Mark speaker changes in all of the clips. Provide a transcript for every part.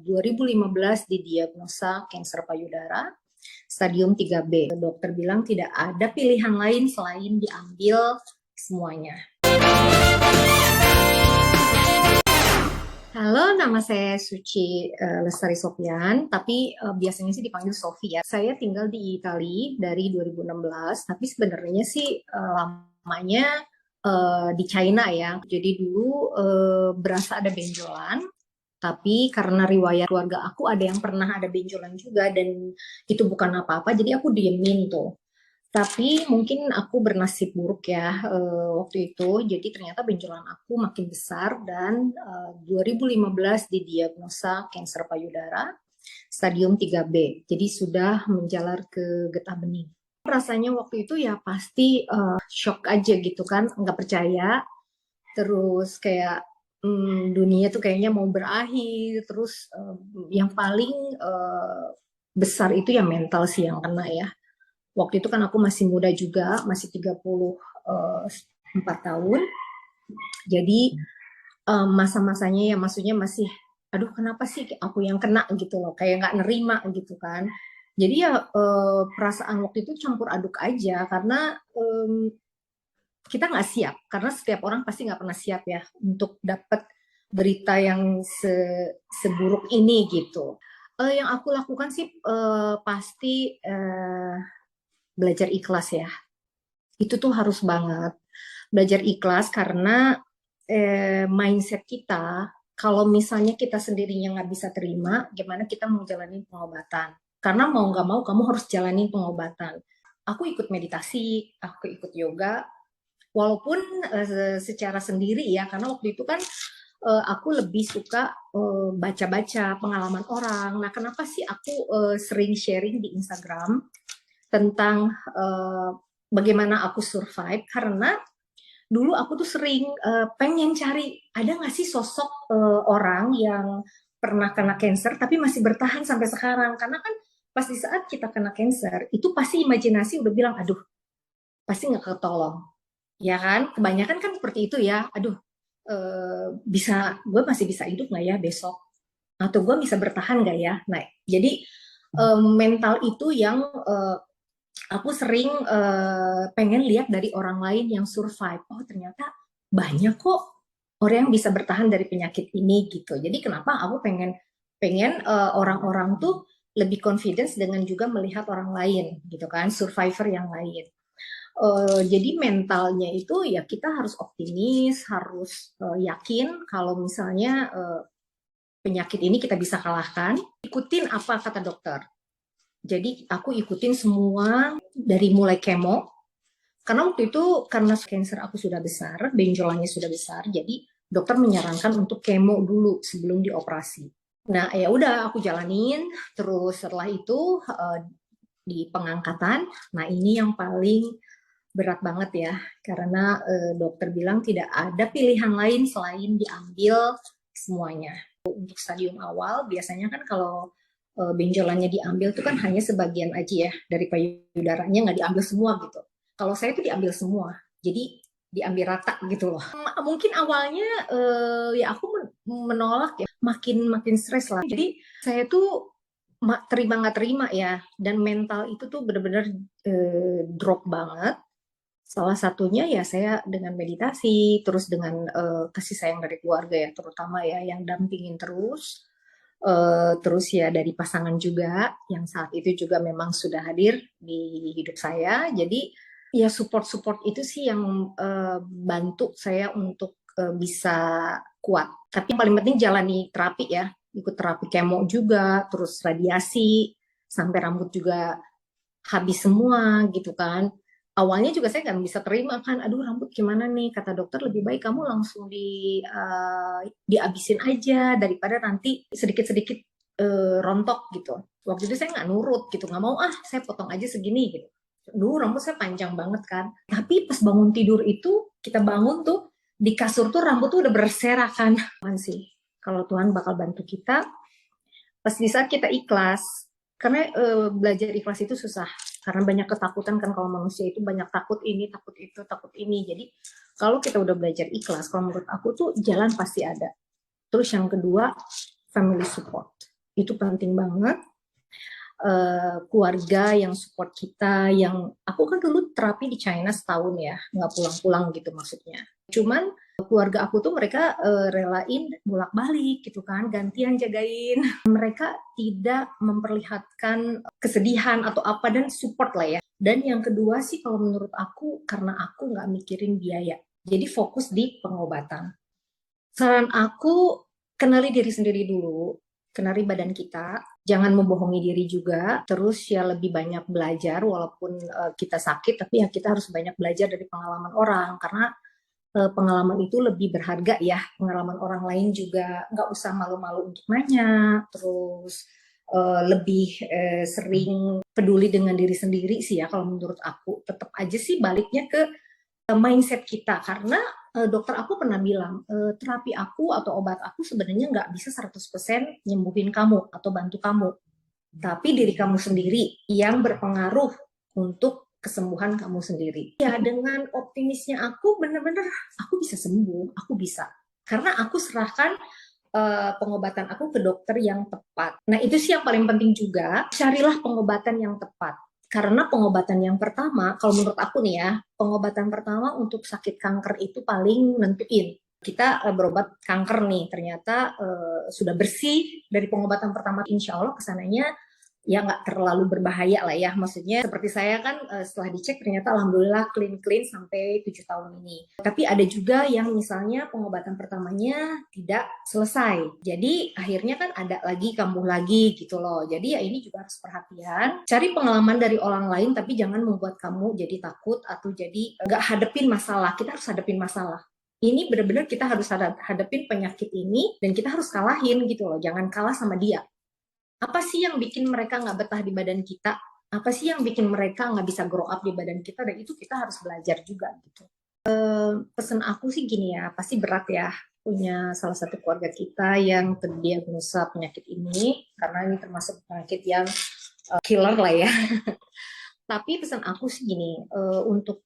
Speaker 1: 2015 didiagnosa kanker payudara stadium 3B. Dokter bilang tidak ada pilihan lain selain diambil semuanya. Halo, nama saya Suci Lestari Sopyan, tapi biasanya sih dipanggil Sofi ya. Saya tinggal di Italia dari 2016, tapi sebenarnya sih lamanya di China ya. Jadi dulu berasa ada benjolan, tapi karena riwayat keluarga aku ada yang pernah ada benjolan juga dan itu bukan apa-apa, jadi aku diemin tuh. Tapi mungkin aku bernasib buruk ya waktu itu, jadi ternyata benjolan aku makin besar dan 2015 didiagnosa kanker payudara stadium 3B, jadi sudah menjalar ke getah bening. Rasanya waktu itu ya pasti shock aja gitu kan, nggak percaya, terus kayak dunia tuh kayaknya mau berakhir, terus yang paling besar itu ya mental sih yang kena ya. Waktu itu kan aku masih muda juga, masih 34 tahun. Jadi masa-masanya ya maksudnya masih, aduh kenapa sih aku yang kena gitu loh, kayak nggak nerima gitu kan. Jadi ya perasaan waktu itu campur aduk aja, karena kita nggak siap, karena setiap orang pasti nggak pernah siap ya untuk dapat berita yang seburuk ini gitu. Yang aku lakukan sih pasti belajar ikhlas ya. Itu tuh harus banget belajar ikhlas, karena mindset kita, kalau misalnya kita sendirinya nggak bisa terima, gimana kita mau jalanin pengobatan? Karena mau nggak mau kamu harus jalanin pengobatan. Aku ikut meditasi, aku ikut yoga, walaupun secara sendiri ya, karena waktu itu kan aku lebih suka baca-baca pengalaman orang. Nah, kenapa sih aku sering sharing di Instagram tentang bagaimana aku survive? Karena dulu aku tuh sering pengen cari, ada nggak sih sosok orang yang pernah kena cancer tapi masih bertahan sampai sekarang? Karena kan pas di saat kita kena cancer, itu pasti imajinasi udah bilang, aduh, pasti nggak ketolong. Ya kan? Kebanyakan kan seperti itu ya, aduh, gue masih bisa hidup nggak ya besok? Atau gue bisa bertahan nggak ya? Nah, jadi mental itu yang aku sering pengen lihat dari orang lain yang survive. Oh, ternyata banyak kok orang yang bisa bertahan dari penyakit ini gitu. Jadi kenapa aku pengen orang-orang tuh lebih confidence dengan juga melihat orang lain gitu kan, survivor yang lain. Jadi mentalnya itu ya kita harus optimis, harus yakin kalau misalnya penyakit ini kita bisa kalahkan. Ikutin apa kata dokter. Jadi aku ikutin semua dari mulai kemo, karena waktu itu karena cancer aku sudah besar, benjolannya sudah besar, jadi dokter menyarankan untuk kemo dulu sebelum dioperasi. Nah ya udah aku jalanin, terus setelah itu di pengangkatan, nah ini yang paling berat banget ya, karena dokter bilang tidak ada pilihan lain selain diambil semuanya. Untuk stadium awal biasanya kan kalau benjolannya diambil itu kan hanya sebagian aja ya dari payudaranya, nggak diambil semua gitu. Kalau saya itu diambil semua, jadi diambil rata gitu loh. Mungkin awalnya ya aku menolak ya, makin stres lah. Jadi saya tuh terima nggak terima ya, dan mental itu tuh benar-benar drop banget. Salah satunya ya saya dengan meditasi, terus dengan kasih sayang dari keluarga ya, terutama ya yang dampingin terus. Terus ya dari pasangan juga yang saat itu juga memang sudah hadir di hidup saya. Jadi ya support itu sih yang bantu saya untuk bisa kuat. Tapi yang paling penting jalani terapi ya, ikut terapi kemo juga, terus radiasi, sampai rambut juga habis semua gitu kan. Awalnya juga saya nggak bisa terima kan, aduh rambut gimana nih, kata dokter lebih baik kamu langsung dihabisin aja daripada nanti sedikit-sedikit rontok gitu. Waktu itu saya nggak nurut gitu, nggak mau saya potong aja segini gitu. Dulu rambut saya panjang banget kan, tapi pas bangun tidur itu kita bangun tuh di kasur tuh rambut tuh udah berserakan. Sih kalau Tuhan bakal bantu kita pas di saat kita ikhlas, karena belajar ikhlas itu susah, karena banyak ketakutan kan, kalau manusia itu banyak takut ini, takut itu, takut ini. Jadi kalau kita udah belajar ikhlas, kalau menurut aku tuh jalan pasti ada. Terus yang kedua, family support. itu penting banget. Keluarga yang support kita, yang aku kan dulu terapi di China setahun ya, nggak pulang-pulang gitu maksudnya. Cuman keluarga aku tuh mereka relain bolak-balik gitu kan, gantian jagain. Mereka tidak memperlihatkan kesedihan atau apa dan support lah ya. Dan yang kedua sih kalau menurut aku karena aku nggak mikirin biaya, jadi fokus di pengobatan. Saran aku kenali diri sendiri dulu, kenali badan kita, jangan membohongi diri juga, terus ya lebih banyak belajar walaupun kita sakit, tapi ya kita harus banyak belajar dari pengalaman orang karena pengalaman itu lebih berharga ya, pengalaman orang lain juga nggak usah malu-malu untuk nanya, terus lebih sering peduli dengan diri sendiri sih ya kalau menurut aku. Tetap aja sih baliknya ke mindset kita karena dokter aku pernah bilang terapi aku atau obat aku sebenarnya nggak bisa 100% nyembuhin kamu atau bantu kamu, tapi diri kamu sendiri yang berpengaruh untuk kesembuhan kamu sendiri. Ya dengan optimisnya aku bener-bener aku bisa sembuh, aku bisa karena aku serahkan pengobatan aku ke dokter yang tepat. Nah itu sih yang paling penting juga, carilah pengobatan yang tepat. Karena pengobatan yang pertama, kalau menurut aku nih ya, pengobatan pertama untuk sakit kanker itu paling nentuin. Kita berobat kanker nih, ternyata sudah bersih dari pengobatan pertama, insya Allah kesananya ya nggak terlalu berbahaya lah ya. Maksudnya seperti saya kan setelah dicek ternyata alhamdulillah clean sampai 7 tahun ini. Tapi ada juga yang misalnya pengobatan pertamanya tidak selesai. Jadi akhirnya kan ada lagi kambuh lagi gitu loh. Jadi ya ini juga harus perhatian. Cari pengalaman dari orang lain tapi jangan membuat kamu jadi takut atau jadi nggak hadepin masalah. Kita harus hadepin masalah. Ini benar-benar kita harus hadapin penyakit ini dan kita harus kalahin gitu loh. Jangan kalah sama dia. Apa sih yang bikin mereka nggak betah di badan kita? Apa sih yang bikin mereka nggak bisa grow up di badan kita? Dan itu kita harus belajar juga gitu. Pesan aku sih gini ya, pasti berat ya punya salah satu keluarga kita yang terdiagnosa penyakit ini, karena ini termasuk penyakit yang killer lah ya. Tapi pesan aku sih gini, untuk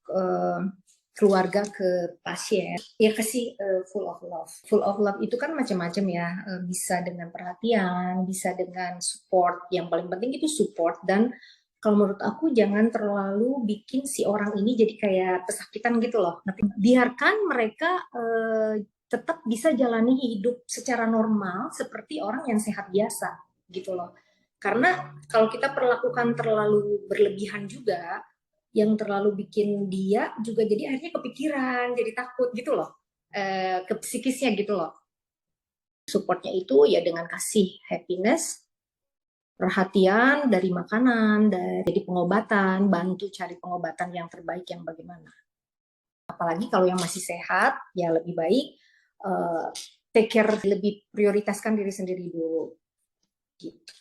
Speaker 1: keluarga ke pasien, ya kasih full of love. Full of love itu kan macam-macam ya, bisa dengan perhatian, bisa dengan support. Yang paling penting itu support dan kalau menurut aku jangan terlalu bikin si orang ini jadi kayak pesakitan gitu loh. Tapi biarkan mereka tetap bisa jalani hidup secara normal seperti orang yang sehat biasa gitu loh. Karena kalau kita perlakukan terlalu berlebihan juga, yang terlalu bikin dia juga jadi akhirnya kepikiran, jadi takut gitu loh, ke psikisnya gitu loh. Supportnya itu ya dengan kasih happiness, perhatian dari makanan, dari pengobatan, bantu cari pengobatan yang terbaik yang bagaimana. Apalagi kalau yang masih sehat, ya lebih baik take care, lebih prioritaskan diri sendiri dulu. Gitu.